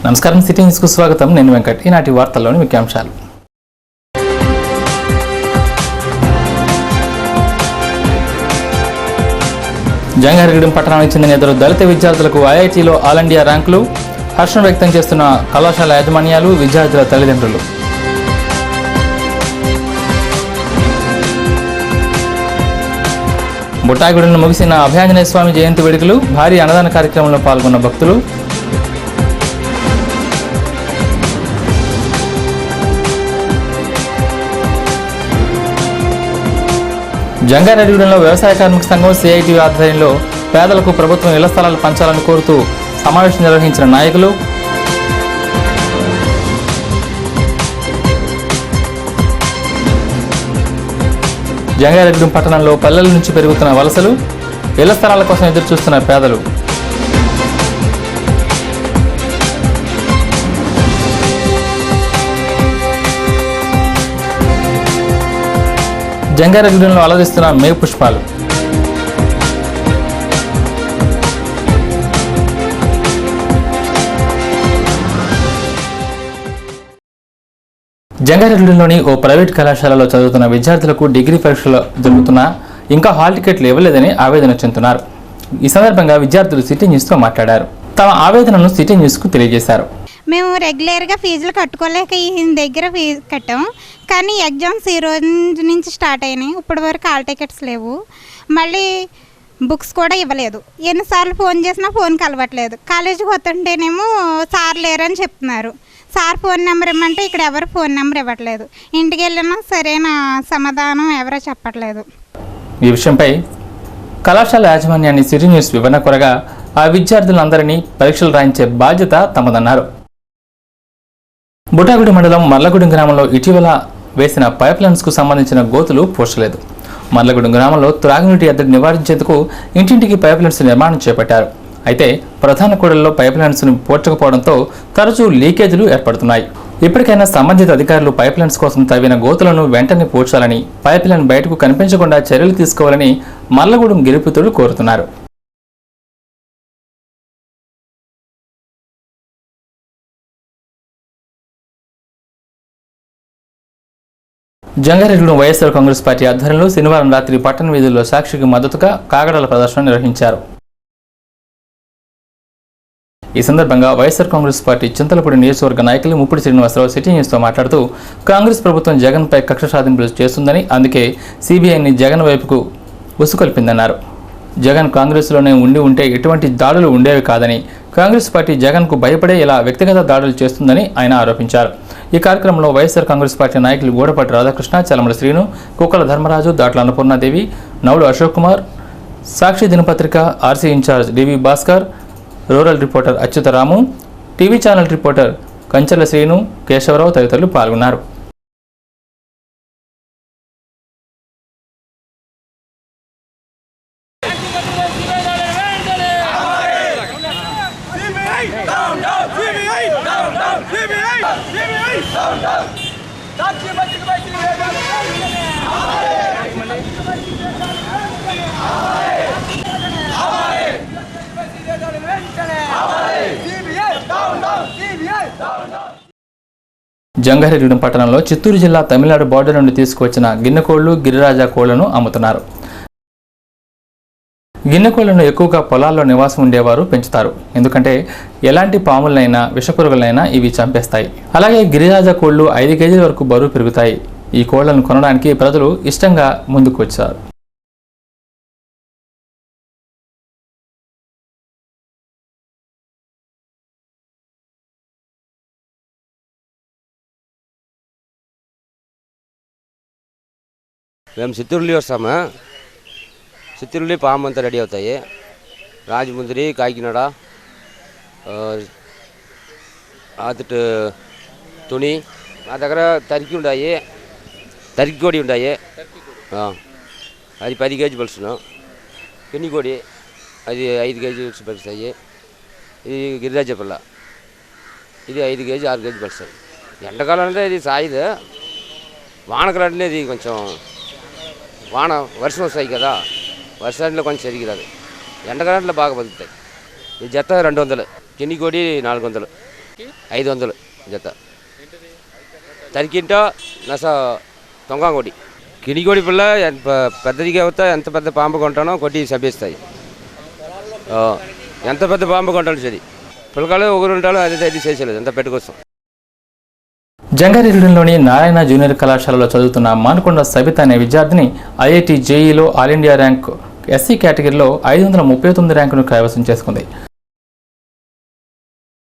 నమస్కారం, సిటీ న్యూస్కు స్వాగతం. నేను వెంకట్. ఈనాటి వార్తల్లోని ముఖ్యాంశాలు. జంగారెడ్డిగూడెం పట్టణానికి చెందిన ఇద్దరు దళిత విద్యార్థులకు ఐఐటీలో ఆల్ ఇండియా ర్యాంకులు. హర్షం వ్యక్తం చేస్తున్న కళాశాల యాజమాన్యాలు, విద్యార్థుల తల్లిదండ్రులు. బుట్టాయిగూడెంలో ముగిసిన అభయాంజనేయ స్వామి జయంతి వేడుకలు. భారీ అన్నదాన కార్యక్రమంలో పాల్గొన్న భక్తులు. జంగారెడ్డిగూడెంలో వ్యవసాయ కార్మిక సంఘం సిఐటి ఆధ్వర్యంలో పేదలకు ప్రభుత్వం ఇళ్ల స్థలాలు పంచాలని కోరుతూ సమావేశం నిర్వహించిన నాయకులు. జంగారెడ్డిగూడెం పట్టణంలో పల్లెల నుంచి పెరుగుతున్న వలసలు. ఇళ్ల స్థలాల కోసం ఎదురుచూస్తున్న పేదలు. జంగారెడ్డిగూడెంలో అలరిస్తున్న మేఘ పుష్పాలు. జంగారెడ్డిగూడెంలోని ఓ ప్రైవేట్ కళాశాలలో చదువుతున్న విద్యార్థులకు డిగ్రీ పరీక్షలు జరుగుతున్నా ఇంకా హాల్ టికెట్లు ఇవ్వలేదని ఆవేదన చెందుతున్నారు. ఈ సందర్భంగా విద్యార్థులు సిటీ న్యూస్తో మాట్లాడారు. తమ ఆవేదనను సిటీ న్యూస్కు తెలియజేశారు. మేము రెగ్యులర్గా ఫీజులు కట్టుకోలేక ఈయన దగ్గర ఫీజు కట్టాం, కానీ ఎగ్జామ్స్ ఈ రోజు నుంచి స్టార్ట్ అయినాయి. ఇప్పటి వరకు హాల్ టికెట్స్ లేవు, మళ్ళీ బుక్స్ కూడా ఇవ్వలేదు. ఎన్నిసార్లు ఫోన్ చేసినా ఫోన్ కలవట్లేదు. కాలేజీకి వస్తుంటేనేమో సార్ లేరని చెప్తున్నారు. సార్ ఫోన్ నెంబర్ ఇవ్వమంటే ఇక్కడ ఎవరు ఫోన్ నెంబర్ ఇవ్వట్లేదు. ఇంటికి వెళ్ళినా సరైన సమాధానం ఎవరో చెప్పట్లేదు. ఈ విషయంపై కళాశాల యాజమాన్యాన్ని సిటీ న్యూస్ వివరణ కొరగా ఆ విద్యార్థులందరినీ పరీక్షలు రాయించే బాధ్యత తమదన్నారు. బుట్టాయిగూడెం మండలం మర్లగూడెం గ్రామంలో ఇటీవల వేసిన పైప్ లైన్స్కు సంబంధించిన గోతులు పూడ్చలేదు. మర్లగూడెం గ్రామంలో త్రాగునీటి ఎద్దడి నివారించేందుకు ఇంటింటికి పైప్ లైన్స్ నిర్మాణం చేపట్టారు. అయితే ప్రధాన కూడల్లో పైప్ లైన్స్ను పూడ్చకపోవడంతో తరచూ లీకేజీలు ఏర్పడుతున్నాయి. ఇప్పటికైనా సంబంధిత అధికారులు పైప్ లైన్స్ కోసం తవ్విన గోతులను వెంటనే పూడ్చాలని, పైప్ లైన్ బయటకు కనిపించకుండా చర్యలు తీసుకోవాలని మర్లగూడెం గిరిపుత్రులు కోరుతున్నారు. జంగారెడ్డిగూడెం వైఎస్ఆర్ కాంగ్రెస్ పార్టీ ఆధ్వర్యంలో శనివారం రాత్రి పట్టణ వీధుల్లో సాక్షికి మద్దతుగా కాగడాల ప్రదర్శన నిర్వహించారు. ఈ సందర్భంగా వైఎస్ఆర్ కాంగ్రెస్ పార్టీ చింతలపూడి నియోజకవర్గ నాయకులు ముప్పిడి శ్రీనివాసరావు సిటీ న్యూస్తో మాట్లాడుతూ, కాంగ్రెస్ ప్రభుత్వం జగన్పై కక్ష సాధింపులు చేస్తుందని, అందుకే సిబిఐని జగన్ వైపుకు ఉసుకొల్పిందన్నారు. జగన్ కాంగ్రెస్లోనే ఉంటే ఎటువంటి దాడులు ఉండేవి కాదని, కాంగ్రెస్ పార్టీ జగన్కు భయపడే ఇలా వ్యక్తిగత దాడులు చేస్తుందని ఆయన ఆరోపించారు. ఈ కార్యక్రమంలో వైఎస్ఆర్ కాంగ్రెస్ పార్టీ నాయకులు గూడపాటి రాధాకృష్ణ, చలమల శ్రీను, కుక్కల ధర్మరాజు, దాట్ల అన్నపూర్ణాదేవి, నవులు అశోక్ కుమార్, సాక్షి దినపత్రిక RC incharge DV Bhaskar, rural reporter Achyutaramu, TV channel reporter Kanchela Srinu, Keshavarao తదితరులు పాల్గొన్నారు. జంగారెడ్డిగూడెం పట్టణంలో చిత్తూరు జిల్లా తమిళనాడు బార్డర్ నుండి తీసుకువచ్చిన గిన్నెకోళ్లు, గిరిరాజా కోళ్లను అమ్ముతున్నారు. గిన్నెకోళ్లను ఎక్కువగా పొలాల్లో నివాసం ఉండేవారు పెంచుతారు. ఎందుకంటే ఎలాంటి పాములనైనా, విషపురుగులనైనా ఇవి చంపేస్తాయి. అలాగే గిరిరాజా కోళ్లు 5 కేజీల వరకు బరువు పెరుగుతాయి. ఈ కోళ్లను కొనడానికి ప్రజలు ఇష్టంగా ముందుకు వచ్చారు. మేము చిత్తూరులో వస్తాము. చిత్తూరులో పాము అంతా రెడీ అవుతాయి. రాజముంద్రి, కాకినాడ, అటు తుని, మా దగ్గర తరికి ఉన్నాయి, తరికి కోడి ఉన్నాయి. అది 10 కేజీ పలుసును. పెన్ని కోడి అది 5 కేజీ పలుస్తాయి. ఇది గిరిరాజ పిల్ల, ఇది 5 కేజీ 6 కేజీ పలుస్తుంది. ఎండాకాలం అంటే ఇది సాయిదు. వానకాలం అంటే ఇది కొంచెం వర్షం వస్తాయి కదా, వర్షాంట్లో కొంచెం సరిగిరాదు. ఎండకాలంలో బాగా బతుకుతాయి. ఈ జత 200, చెన్ని కోడి 400. 500 జత. తరికింటో నస తొంగంగొడి కినిగొడి పిల్ల పెద్దదిగా అవుతా ఎంత పెద్ద పాంపు కొంటానో కొట్టి చంపేస్తాయి. ఎంత పెద్ద పాంపు కొంటాను సరి పిల్లకాయలు ఒకరు ఉంటాలో అది చేసేలేదు ఎంత పెట్టుకొస్తాం. జంగారెడ్డిలోని నారాయణ జూనియర్ కళాశాలలో చదువుతున్న మానకొండ సబిత అనే విద్యార్థిని ఐఐటి జేఈలో ఆల్ ఇండియా ర్యాంక్ ఎస్సీ కేటగిరీలో 539 ర్యాంకును కైవసం చేసుకుంది.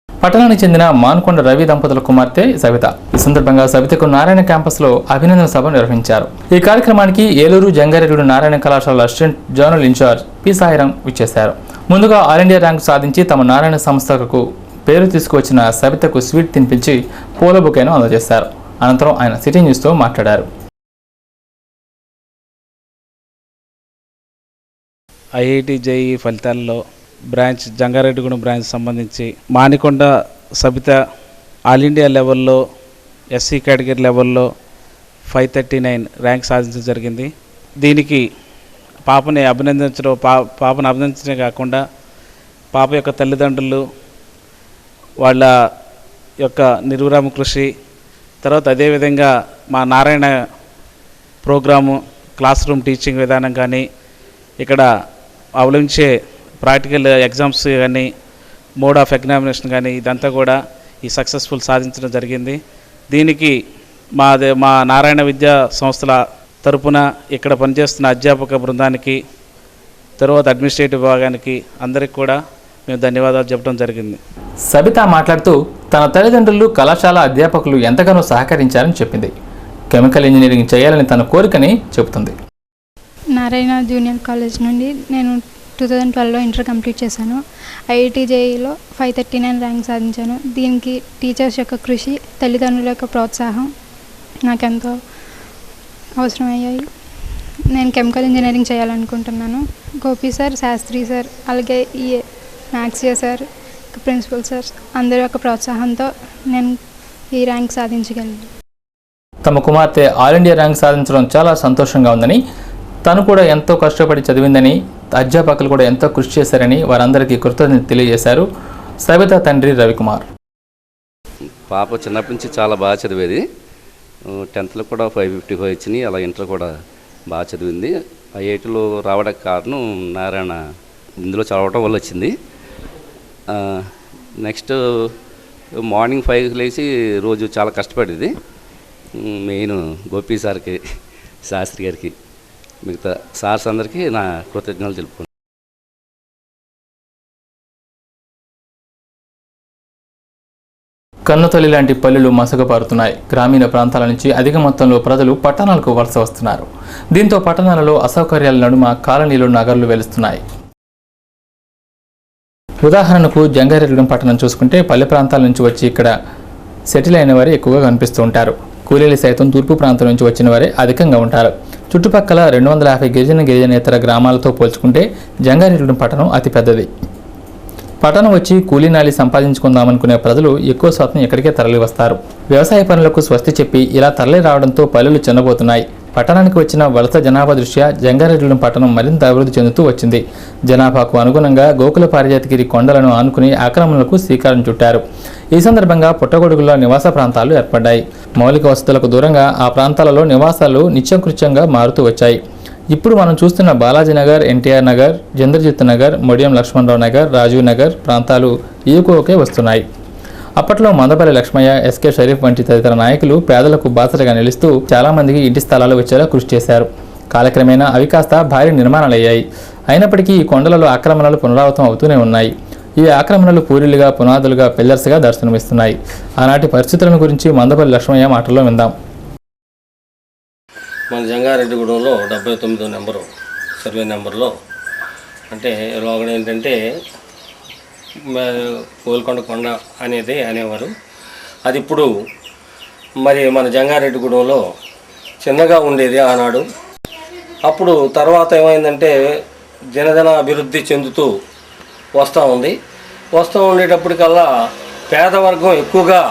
పట్టణానికి చెందిన మానకొండ రవి దంపతుల కుమార్తె సబిత. ఈ సందర్భంగా సబితకు నారాయణ క్యాంపస్లో అభినందన సభ నిర్వహించారు. ఈ కార్యక్రమానికి ఏలూరు జంగారెడ్డి నారాయణ కళాశాల assistant general incharge P Sairam విచ్చేశారు. ముందుగా ఆల్ ఇండియా ర్యాంకు సాధించి తమ నారాయణ సంస్థకు పేరు తీసుకువచ్చిన సబితకు స్వీట్ తినిపించి పూల బొకేను అందజేశారు. అనంతరం ఆయన సిటీ న్యూస్తో మాట్లాడారు. ఐఐటి జేఈ ఫలితాల్లో బ్రాంచ్ జంగారెడ్డిగూడెం బ్రాంచ్ సంబంధించి మానికొండ సబిత ఆల్ ఇండియా లెవెల్లో ఎస్సీ కేటగిరీ లెవెల్లో 539 ర్యాంక్ సాధించడం జరిగింది. దీనికి పాపను అభినందించడమే కాకుండా పాప యొక్క తల్లిదండ్రులు వాళ్ళ యొక్క నిర్విరామ కృషి, తర్వాత అదేవిధంగా మా Narayana programme classroom teaching విధానం కానీ, ఇక్కడ అవలంబించే ప్రాక్టికల్ ఎగ్జామ్స్ కానీ, మోడ్ ఆఫ్ ఎగ్జామినేషన్ కానీ ఇదంతా కూడా ఈ సక్సెస్ఫుల్ సాధించడం జరిగింది. దీనికి మా నారాయణ విద్యా సంస్థల తరపున ఇక్కడ పనిచేస్తున్న అధ్యాపక బృందానికి, తర్వాత అడ్మినిస్ట్రేటివ్ విభాగానికి అందరికీ కూడా మేము ధన్యవాదాలు చెప్పడం జరిగింది. సబిత మాట్లాడుతూ తన తల్లిదండ్రులు, కళాశాల అధ్యాపకులు ఎంతగానో సహకరించారని చెప్పింది. కెమికల్ ఇంజనీరింగ్ చేయాలని తన కోరికని చెబుతుంది. నారాయణ జూనియర్ కాలేజ్ నుండి నేను 2012లో ఇంటర్ కంప్లీట్ చేశాను. ఐఐటి జేఈలో 539 ర్యాంక్ సాధించాను. దీనికి టీచర్స్ యొక్క కృషి, తల్లిదండ్రుల యొక్క ప్రోత్సాహం నాకెంతో అవసరమయ్యాయి. నేను కెమికల్ ఇంజనీరింగ్ చేయాలనుకుంటున్నాను. గోపి సార్, శాస్త్రి సార్, అలాగే ఈ మ్యాథ్స్ సార్, ప్రిన్సిపల్ సార్ అందరి యొక్క ప్రోత్సాహంతో నేను ఈ ర్యాంక్ సాధించగలను. తమ కుమార్తె ఆల్ ఇండియా ర్యాంక్ సాధించడం చాలా సంతోషంగా ఉందని, తను కూడా ఎంతో కష్టపడి చదివిందని, అధ్యాపకులు కూడా ఎంతో కృషి చేశారని వారందరికీ కృతజ్ఞత తెలియజేశారు. సబిత తండ్రి రవికుమార్. పాప చిన్నప్పటి నుంచి చాలా బాగా చదివేది. 10th కూడా 555 వచ్చినాయి. అలా ఇంటర్ కూడా బాగా చదివింది. ఐఐటీలో రావడానికి కారణం నారాయణ ఇందులో చదవటం వల్ల వచ్చింది. నెక్స్ట్ మార్నింగ్ 5కి లేచి రోజు చాలా కష్టపడేది. మెయిన్ గోపి సార్కి, శాస్త్రి గారికి, మిగతా సార్స్ అందరికీ నా కృతజ్ఞతలు తెలుపుకుంటాను. కన్నుతల్లి లాంటి పల్లెలు మసకపారుతున్నాయి. గ్రామీణ ప్రాంతాల నుంచి అధిక మొత్తంలో ప్రజలు పట్టణాలకు వలస వస్తున్నారు. దీంతో పట్టణాలలో అసౌకర్యాల నడుమ కాలనీలు, నగర్లు వెలుస్తున్నాయి. ఉదాహరణకు జంగారెడ్డిగూడెం పట్టణం చూసుకుంటే పల్లె ప్రాంతాల నుంచి వచ్చి ఇక్కడ సెటిల్ అయిన వారే ఎక్కువగా కనిపిస్తూ ఉంటారు. కూలీలు సైతం తూర్పు ప్రాంతం నుంచి వచ్చిన వారే అధికంగా ఉంటారు. చుట్టుపక్కల 250 గిరిజనేతర గ్రామాలతో పోల్చుకుంటే జంగారెడ్డిగూడెం పట్టణం అతిపెద్దది. పట్టణం వచ్చి కూలీనాలి సంపాదించుకుందామనుకునే ప్రజలు ఎక్కువ శాతం ఇక్కడికే తరలి వస్తారు. వ్యవసాయ పనులకు స్వస్తి చెప్పి ఇలా తరలి రావడంతో పల్లెలు చిన్నబోతున్నాయి. పట్టణానికి వచ్చిన వలస జనాభా దృష్ట్యా జంగారెడ్డిగూడెం పట్టణం మరింత అభివృద్ధి చెందుతూ వచ్చింది. జనాభాకు అనుగుణంగా గోకుల పారిజాతగిరి కొండలను ఆనుకుని ఆక్రమణలకు శ్రీకారం చుట్టారు. ఈ సందర్భంగా పుట్టగొడుగులో నివాస ప్రాంతాలు ఏర్పడ్డాయి. మౌలిక వసతులకు దూరంగా ఆ ప్రాంతాలలో నివాసాలు నిత్యకృత్యంగా మారుతూ వచ్చాయి. ఇప్పుడు మనం చూస్తున్న బాలాజీనగర్, ఎన్టీఆర్ నగర్, చంద్రజిత్ నగర్, మొడియం లక్ష్మణరావు నగర్, రాజీవ్ నగర్ ప్రాంతాలు ఈకోకే వస్తున్నాయి. అప్పట్లో మందపల్లి లక్ష్మయ్య, ఎస్కే షరీఫ్ వంటి తదితర నాయకులు పేదలకు బాసటగా నిలుస్తూ చాలా మందికి ఇంటి స్థలాలు వచ్చేలా కృషి చేశారు. కాలక్రమేణా అవి కాస్త భారీ నిర్మాణాలయ్యాయి. అయినప్పటికీ ఈ కొండలలో ఆక్రమణలు పునరావృతం అవుతూనే ఉన్నాయి. ఈ ఆక్రమణలు పూరిలుగా, పునాదులుగా, పిల్లర్స్గా దర్శనమిస్తున్నాయి. ఆనాటి పరిస్థితులను గురించి మందపల్లి లక్ష్మయ్య మాటల్లో విందాం. మన జంగారెడ్డిగూడెంలో 79వ నెంబరు సర్వే నెంబర్లో అంటే లోగడ ఏంటంటే కోల్కొండ కొండ అనేది అనేవారు. అది ఇప్పుడు మరి మన జంగారెడ్డిగూడెంలో చిన్నగా ఉండేది ఆనాడు. అప్పుడు తర్వాత ఏమైందంటే దినదిన అభివృద్ధి చెందుతూ వస్తూ ఉండేటప్పటికల్లా పేదవర్గం ఎక్కువగా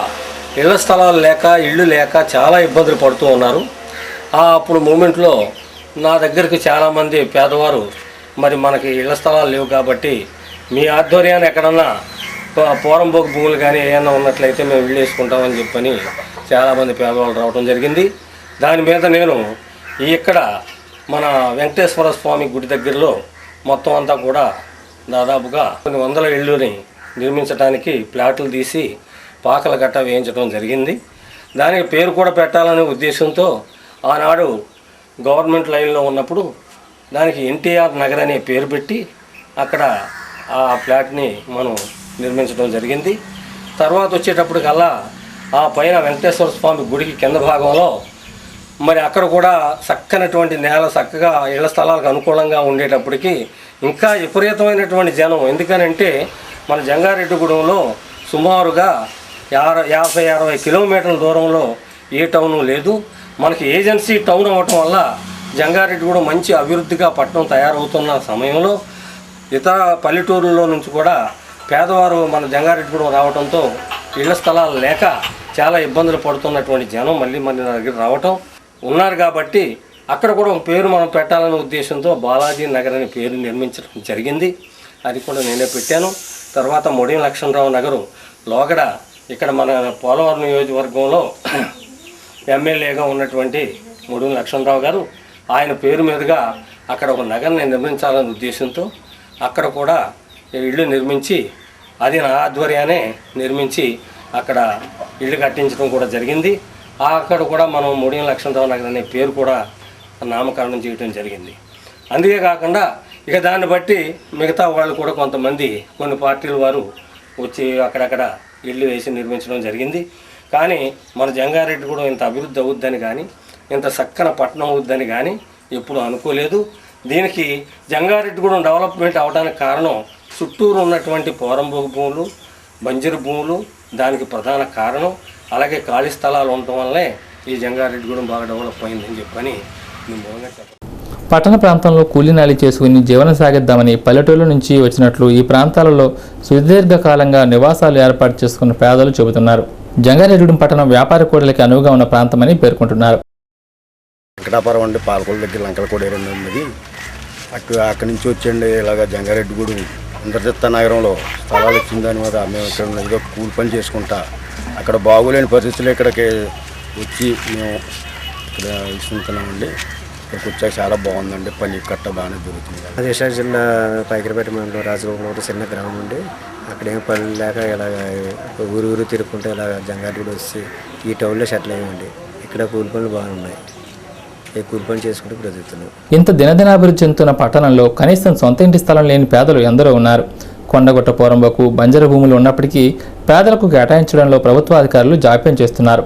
ఇళ్ల స్థలాలు లేక, ఇళ్ళు లేక చాలా ఇబ్బందులు పడుతూ ఉన్నారు. అప్పుడు మూమెంట్లో నా దగ్గరికి చాలామంది పేదవారు మరి మనకి ఇళ్ల స్థలాలు లేవు కాబట్టి మీ ఆధ్వర్యాన్ని ఎక్కడన్నా పోరంబోకు భూములు కానీ ఏమైనా ఉన్నట్లయితే మేము ఇల్లు వేసుకుంటామని చెప్పని చాలామంది పేదవాళ్ళు రావడం జరిగింది. దాని మీద నేను ఇక్కడ మన వెంకటేశ్వర స్వామి గుడి దగ్గరలో మొత్తం అంతా కూడా దాదాపుగా కొన్ని వందల ఇళ్ళుని నిర్మించడానికి ప్లాట్లు తీసి పాకల గట్ట వేయించడం జరిగింది. దానికి పేరు కూడా పెట్టాలనే ఉద్దేశంతో ఆనాడు గవర్నమెంట్ లైన్లో ఉన్నప్పుడు దానికి ఎన్టీఆర్ నగర్ అనే పేరు పెట్టి అక్కడ ఆ ఫ్లాట్ని మనం నిర్మించడం జరిగింది. తర్వాత వచ్చేటప్పటికల్లా ఆ పైన వెంకటేశ్వర స్వామి గుడికి కింద భాగంలో మరి అక్కడ కూడా చక్కనటువంటి నేల చక్కగా ఇళ్ల స్థలాలకు అనుకూలంగా ఉండేటప్పటికి ఇంకా విపరీతమైనటువంటి జనం. ఎందుకనంటే మన జంగారెడ్డిగూడెంలో సుమారుగా 50-60 కిలోమీటర్ల దూరంలో ఏ టౌను లేదు. మనకి ఏజెన్సీ టౌన్ అవ్వటం వల్ల జంగారెడ్డిగూడెం మంచి అభివృద్ధిగా పట్టణం తయారవుతున్న సమయంలో ఇతర పల్లెటూరుల్లో నుంచి కూడా పేదవారు మన జంగారెడ్డిగూడెం రావడంతో ఇళ్ల స్థలాలు లేక చాలా ఇబ్బందులు పడుతున్నటువంటి జనం మళ్ళీ మన దగ్గర రావటం ఉన్నారు. కాబట్టి అక్కడ కూడా ఒక పేరు మనం పెట్టాలనే ఉద్దేశంతో బాలాజీ నగర్ అనే పేరు నిర్మించడం జరిగింది. అది కూడా నేనే పెట్టాను. తర్వాత మొడిం లక్ష్మణరావు నగరు లోగడ ఇక్కడ మన పోలవరం నియోజకవర్గంలో ఎమ్మెల్యేగా ఉన్నటువంటి మొడిం లక్ష్మణరావు గారు ఆయన పేరు మీదుగా అక్కడ ఒక నగర్ని నిర్మించాలనే ఉద్దేశంతో అక్కడ కూడా ఇళ్ళు నిర్మించి అది నా ఆధ్వర్యానే నిర్మించి అక్కడ ఇళ్ళు కట్టించడం కూడా జరిగింది. అక్కడ కూడా మనం మొడిం లక్ష్మణరావు నగర్ అనే పేరు కూడా నామకరణం చేయడం జరిగింది. అందుకే కాకుండా ఇక దాన్ని బట్టి మిగతా వాళ్ళు కూడా కొంతమంది కొన్ని పార్టీల వారు వచ్చి అక్కడక్కడ ఇళ్ళు వేసి నిర్మించడం జరిగింది. కానీ మన జంగారెడ్డిగూడెం ఇంత అభివృద్ధి అవుద్దని కానీ ఇంత చక్కన పట్టణం అవుద్దని కానీ ఎప్పుడు అనుకోలేదు. దీనికి జంగారెడ్డిగూడెం డెవలప్మెంట్ అవడానికి కారణం చుట్టూరు ఉన్నటువంటి పోరంబోగు భూములు, బంజరు భూములు దానికి ప్రధాన కారణం. అలాగే ఖాళీ స్థలాలు ఉండటం వల్లే ఈ జంగారెడ్డిగూడెం బాగా డెవలప్ అయిందని చెప్పని నేను బాగా చెప్పాను. పట్టణ ప్రాంతంలో కూలీనాలి చేసుకుని జీవనం సాగిద్దామని పల్లెటూళ్ళ నుంచి వచ్చినట్లు ఈ ప్రాంతాలలో సుదీర్ఘకాలంగా నివాసాలు ఏర్పాటు చేసుకున్న పేదలు చెబుతున్నారు. జంగారెడ్డిగూడెం పట్టణం వ్యాపార కూడలికి అనువుగా ఉన్న ప్రాంతమని పేర్కొంటున్నారు. వెంకటాపురం అంటే పాలకొల దగ్గర లంకలకోడ ఏరియా ఉన్నది. అక్కడి నుంచి వచ్చండి ఇలాగ జంగారెడ్డిగూడెం ఇంద్రదత్త నగరంలో స్థలాలు ఇచ్చిన దాని మీద మేము ఇక్కడ ఏదో కూలి పని చేసుకుంటా అక్కడ బాగోలేని పరిస్థితులు ఇక్కడికి వచ్చి మేము ఇక్కడ ఇస్తున్నామండి. ఇక్కడికి వచ్చాక చాలా బాగుందండి. పని కట్ట బాగానే జరుగుతుంది. అది విశాఖ జిల్లా పైకిరపేట మండలం రాజగోపాలం చిన్న గ్రామం అండి. అక్కడ ఏం పనులు లేక ఇలాగ ఊరు తిరుగుకుంటే ఇలాగ జంగారెడ్డిగూడెం వచ్చి ఈ టౌన్లో సెటిల్ అయ్యామండి. ఇక్కడ కూలి పనులు బాగున్నాయి. కూలి పని చేసుకుంటూ బ్రతుకుతున్నాం. ఇంత దినదినాభివృద్ధి చెందుతున్న పట్టణంలో కనీసం సొంత ఇంటి స్థలం లేని పేదలు ఎందరో ఉన్నారు. కొండగుట్ట పోరంబోకు బంజరు భూములు ఉన్నప్పటికీ పేదలకు కేటాయించడంలో ప్రభుత్వ అధికారులు జాప్యం చేస్తున్నారు.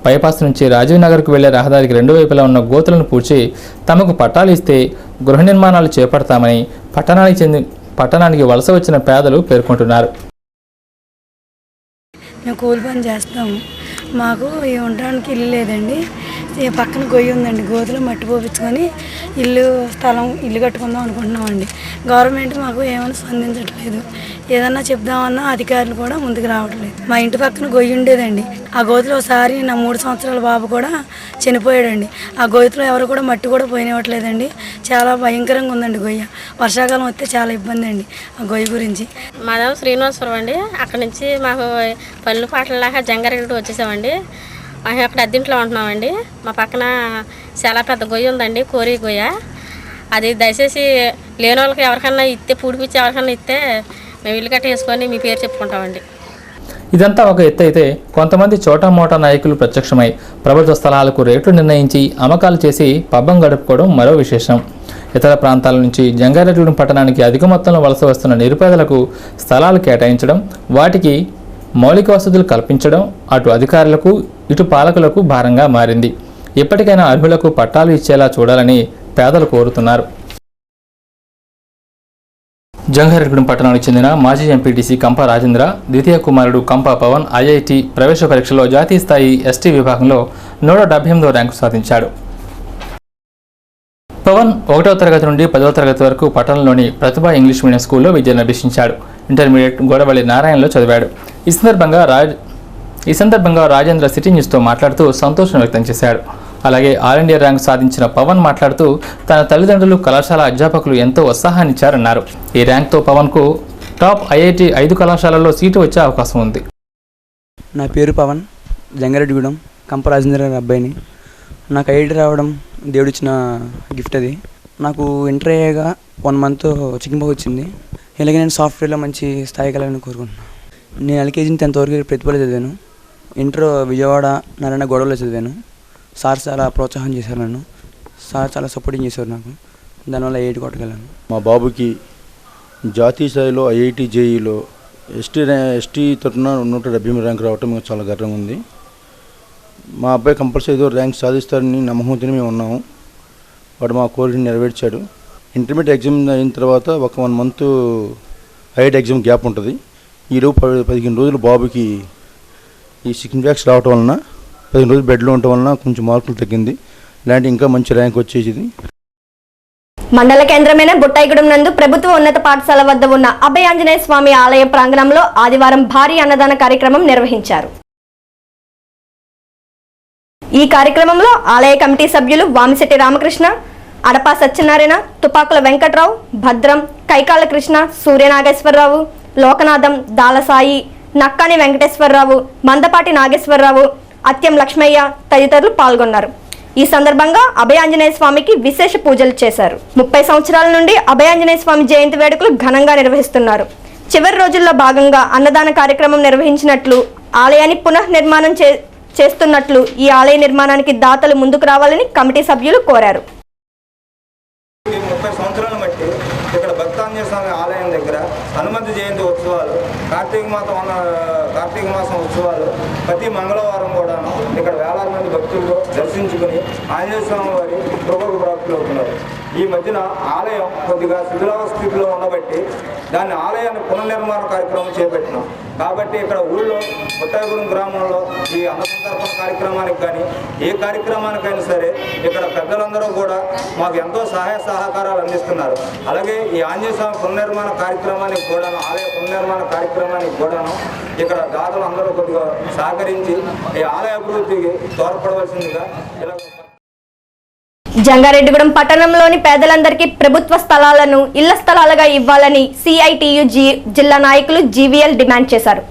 బైపాస్ నుంచి రాజీవ్ నగర్కు వెళ్లే రహదారికి రెండు వైపులా ఉన్న గోతులను పూడ్చి తమకు పట్టాలు ఇస్తే గృహ నిర్మాణాలు చేపడతామని పట్టణానికి వలస వచ్చిన పేదలు పేర్కొంటున్నారు. మేము కూలి పని చేస్తాము. మాకు ఉండడానికి ఇల్లు లేదండి. పక్కన గొయ్యి ఉందండి. గోతులో మట్టి పోపించుకొని ఇల్లు కట్టుకుందాం అనుకుంటున్నామండి. గవర్నమెంట్ మాకు ఏమైనా స్పందించట్లేదు. ఏదన్నా చెప్దామన్నా అధికారులు కూడా ముందుకు రావట్లేదు. మా ఇంటి పక్కన గొయ్యి ఉండేదండి. ఆ గోతులో ఒకసారి నా 3 సంవత్సరాల బాబు కూడా చనిపోయాడండి. ఆ గోతులో ఎవరు కూడా మట్టి కూడా పోయినట్లేదండి. చాలా భయంకరంగా ఉందండి గొయ్య. వర్షాకాలం వస్తే చాలా ఇబ్బంది అండి ఆ గొయ్యి గురించి. మాదేమో శ్రీనివాసపురం అండి. అక్కడ నుంచి మాకు పళ్ళు పాటలాగా జంగారెడ్డిగూడెం వచ్చేసామండి. అక్కడ అద్దెంట్లో ఉంటున్నామండి. మా పక్కన చాలా పెద్ద గొయ్యి ఉందండి, కోరి గొయ్య. అది దయచేసి లేని వాళ్ళకి ఎవరికన్నా ఇస్తే పూడిపిచ్చి ఎవరికన్నా ఇస్తే మేము ఇల్లు కట్టేసుకొని మీ పేరు చెప్పుకుంటామండి. ఇదంతా ఒక ఎత్తు అయితే కొంతమంది చోటామోటా నాయకులు ప్రత్యక్షమై ప్రభుత్వ స్థలాలకు రేట్లు నిర్ణయించి అమ్మకాలు చేసి పబ్బం గడుపుకోవడం మరో విశేషం. ఇతర ప్రాంతాల నుంచి జంగారెడ్డిగూడెం పట్టణానికి అధిక మొత్తంలో వలస వస్తున్న నిరుపేదలకు స్థలాలు కేటాయించడం, వాటికి మౌలిక వసతులు కల్పించడం అటు అధికారులకు ఇటు పాలకులకు భారంగా మారింది. ఇప్పటికైనా అర్హులకు పట్టాలు ఇచ్చేలా చూడాలని పేదలు కోరుతున్నారు. జంగారెడ్డిగూడెం పట్టణానికి చెందిన మాజీ ఎంపీటీసీ కంప రాజేంద్ర ద్వితీయ కుమారుడు కంప పవన్ ఐఐటి ప్రవేశ పరీక్షలో జాతీయ స్థాయి ఎస్టీ విభాగంలో 178వ ర్యాంకు సాధించాడు. పవన్ 1వ తరగతి నుండి 10వ తరగతి వరకు పట్టణంలోని ప్రతిభ ఇంగ్లీష్ మీడియం స్కూల్లో విద్యను అభ్యసించాడు. ఇంటర్మీడియట్ గోడవల్లి నారాయణలో చదివాడు. ఈ సందర్భంగా రాజేంద్ర సిటీ న్యూస్తో మాట్లాడుతూ సంతోషం వ్యక్తం చేశాడు. అలాగే ఆల్ ఇండియా ర్యాంక్ సాధించిన పవన్ మాట్లాడుతూ తన తల్లిదండ్రులు, కళాశాల అధ్యాపకులు ఎంతో ఉత్సాహాన్నిచ్చారన్నారు. ఈ ర్యాంక్తో పవన్కు టాప్ ఐఐటి 5 కళాశాలల్లో సీటు వచ్చే అవకాశం ఉంది. నా పేరు పవన్, జంగారెడ్డిగూడెం కంప రాజేంద్ర గారి అబ్బాయిని. నాకు ఐఐటి రావడం దేవుడిచ్చిన గిఫ్ట్ అది. నాకు ఇంటర్ అయ్యాక 1 మంత్ చికెన్ బాగా వచ్చింది. ఇలాగే నేను సాఫ్ట్వేర్లో మంచి స్థాయికి వెళ్ళాలని కోరుకుంటున్నాను. నేను ఎల్కేజీ 10th వరకు ప్రతిభలో చదివాను. ఇంటర్ విజయవాడ నారాయణ గొడవలో చదివాను. సార్ చాలా ప్రోత్సాహం చేశారు నన్ను. సార్ చాలా సపోర్టింగ్ చేశారు నాకు. దానివల్ల ఐఐటి కొట్టగలను. మా బాబుకి జాతీయ స్థాయిలో ఐఐటి జేఈలో ఎస్టీ తరఫున 170 ర్యాంక్ రావటం మేము చాలా గర్వంగా ఉంది. మా అబ్బాయి కంపల్సరీ ఏదో ర్యాంక్ సాధిస్తారని నమ్మకంతోనే మేము ఉన్నాము. వాడు మా కోరికని నెరవేర్చాడు. ఇంటర్మీడియట్ ఎగ్జామ్ అయిన తర్వాత ఒక 1 మంత్ ఐఐటి ఎగ్జామ్ గ్యాప్ ఉంటుంది. ఈలోపు 15 రోజులు బాబుకి ఈ సికిన్ వ్యాక్స్ రావటం వలన 15 రోజులు బెడ్లో ఉండటం వలన కొంచెం మార్కులు తగ్గింది. ఇలాంటి ఇంకా మంచి ర్యాంక్ వచ్చేసింది. మండల కేంద్రమైన బుట్టాయిగూడెం నందు ప్రభుత్వ ఉన్నత పాఠశాల వద్ద ఉన్న అభయ ఆంజనేయ స్వామి ఆలయ ప్రాంగణంలో ఆదివారం భారీ అన్నదాన కార్యక్రమం నిర్వహించారు. ఈ కార్యక్రమంలో ఆలయ కమిటీ సభ్యులు వామిశెట్టి రామకృష్ణ, అడపా సత్యనారాయణ, తుపాకుల వెంకట్రావు, భద్రం, కైకాళ్ళ కృష్ణ, సూర్యనాగేశ్వరరావు, లోకనాథం, దాలసాయి, నక్కాని వెంకటేశ్వరరావు, మందపాటి నాగేశ్వరరావు, అత్యం లక్ష్మయ్య తదితరులు పాల్గొన్నారు. ఈ సందర్భంగా అభయాంజనేయ స్వామికి విశేష పూజలు చేశారు. 30 సంవత్సరాల నుండి అభయాంజనేయ స్వామి జయంతి వేడుకలు ఘనంగా నిర్వహిస్తున్నారు. చివరి రోజుల్లో భాగంగా అన్నదాన కార్యక్రమం నిర్వహించినట్లు, ఆలయాన్ని పునఃనిర్మాణం చేస్తున్నట్లు, ఈ ఆలయ నిర్మాణానికి దాతలు ముందుకు రావాలని కమిటీ సభ్యులు కోరారు. 30 సంవత్సరాల బట్టి ఇక్కడ భక్తాంజనేయ స్వామి ఆలయం దగ్గర హనుమంత జయంతి ఉత్సవాలు, కార్తీక మాసం ఉత్సవాలు ప్రతి మంగళవారం కూడాను ఇక్కడ వేలాది మంది భక్తులు దర్శించుకుని ఆంజనేయ స్వామి వారి కృపకు ప్రాప్తులు అవుతున్నారు. ఈ మధ్యన ఆలయం కొద్దిగా శిథిలావస్థితిలో ఉండబట్టి దాన్ని ఆలయాన్ని పునర్నిర్మాణ కార్యక్రమం చేపట్టినాం. కాబట్టి ఇక్కడ ఊళ్ళో బుట్టాయిగూడెం గ్రామంలో ఈ అన్నసంతర్పణ కార్యక్రమానికి కానీ ఏ కార్యక్రమానికైనా సరే ఇక్కడ పెద్దలందరూ కూడా మాకు ఎంతో సహాయ సహకారాలు అందిస్తున్నారు. అలాగే ఈ ఆంజనేయ స్వామి పునర్నిర్మాణ కార్యక్రమానికి కూడాను, ఆలయ పునర్నిర్మాణ కార్యక్రమానికి కూడాను ఇక్కడ దాతలు అందరూ కొద్దిగా సహకరించి ఈ ఆలయ అభివృద్ధికి తోడ్పడవలసిందిగా ఇలా. జంగారెడ్డిగూడెం పట్టణంలోని పేదలందరికీ ప్రభుత్వ స్థలాలను ఇళ్ల స్థలాలుగా ఇవ్వాలని సిఐటియు జిల్లా నాయకులు జీవీఎల్ డిమాండ్ చేశారు.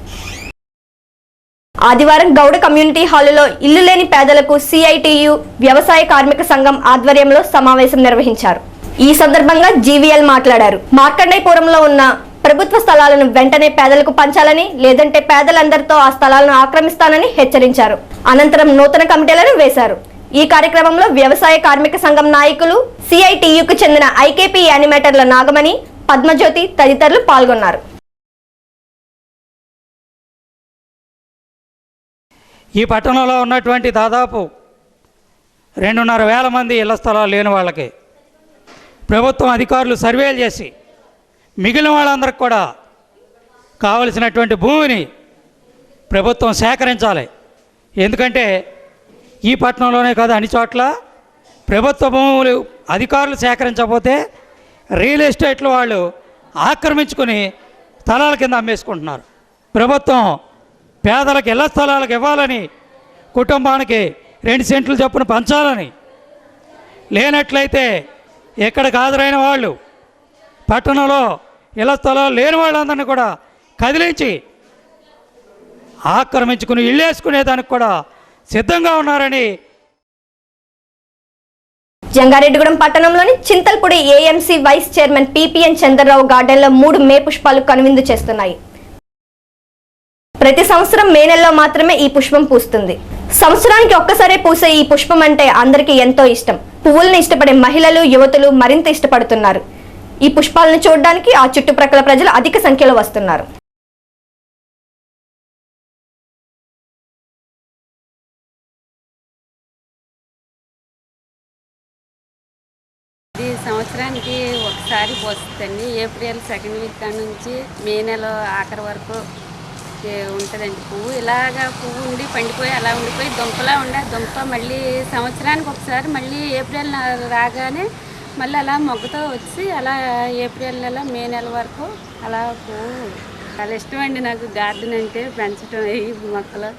ఆదివారం గౌడ కమ్యూనిటీ హాలులో ఇల్లు లేని పేదలకు సిఐటియు వ్యవసాయ కార్మిక సంఘం ఆధ్వర్యంలో సమావేశం నిర్వహించారు. ఈ సందర్భంగా జీవీఎల్ మాట్లాడారు. మార్కండేయపురంలో ఉన్న ప్రభుత్వ స్థలాలను వెంటనే పేదలకు పంచాలని, లేదంటే పేదలందరితో ఆ స్థలాలను ఆక్రమిస్తానని హెచ్చరించారు. అనంతరం నూతన కమిటీలను వేశారు. ఈ కార్యక్రమంలో వ్యవసాయ కార్మిక సంఘం నాయకులు, సిఐటియుకు చెందిన ఐకేపీ యానిమేటర్ల నాగమణి, పద్మజ్యోతి తదితరులు పాల్గొన్నారు. ఈ పట్టణంలో ఉన్నటువంటి దాదాపు 2,500 మంది ఇళ్ల స్థలాలు లేని వాళ్ళకి ప్రభుత్వం అధికారులు సర్వేలు చేసి మిగిలిన వాళ్ళందరికీ కూడా కావలసినటువంటి భూమిని ప్రభుత్వం సేకరించాలి. ఎందుకంటే ఈ పట్టణంలోనే కాదు, అన్ని చోట్ల ప్రభుత్వ భూములు అధికారులు సేకరించకపోతే రియల్ ఎస్టేట్లు వాళ్ళు ఆక్రమించుకుని స్థలాల కింద అమ్మేసుకుంటున్నారు. ప్రభుత్వం పేదలకు ఇళ్ల స్థలాలకు ఇవ్వాలని, కుటుంబానికి 2 సెంట్లు చొప్పున పంచాలని, లేనట్లయితే ఎక్కడికి హాజరైన వాళ్ళు పట్టణంలో ఇళ్ల స్థలాలు లేని వాళ్ళందరినీ కూడా కదిలించి ఆక్రమించుకుని ఇళ్ళేసుకునేదానికి కూడా సిద్ధంగా ఉన్నారని. జంగారెడ్డిగూడెం పట్టణంలోని Chintalapudi AMC vice chairman P P N Chandrarao గార్డెన్లో 3 మే పుష్పాలు కనువిందు చేస్తున్నాయి. ప్రతి సంవత్సరం మే నెలలో మాత్రమే ఈ పుష్పం పూస్తుంది. సంవత్సరానికి ఒక్కసారే పూసే ఈ పుష్పం అంటే అందరికీ ఎంతో ఇష్టం. పువ్వులను ఇష్టపడే మహిళలు, యువతులు మరింత ఇష్టపడుతున్నారు. ఈ పుష్పాలను చూడడానికి ఆ చుట్టుప్రక్కల ప్రజలు అధిక సంఖ్యలో వస్తున్నారు. ఇది సంవత్సరానికి ఒకసారి పోస్తుందండి. ఏప్రిల్ 2nd వీక్ కాడ నుంచి మే నెల ఆఖరి వరకు ఉంటుందండి. పువ్వు ఇలాగా పువ్వు ఉండి పండిపోయి అలా ఉండిపోయి దుంపలా ఉండే దుంప మళ్ళీ సంవత్సరానికి ఒకసారి మళ్ళీ ఏప్రిల్ రాగానే మళ్ళీ అలా మొగ్గతో వచ్చి అలా ఏప్రిల్ నెల మే నెల వరకు అలా పువ్వు చాలా ఇష్టం అండి నాకు. గార్డెన్ అంటే పెంచడం ఈ మొక్కలు.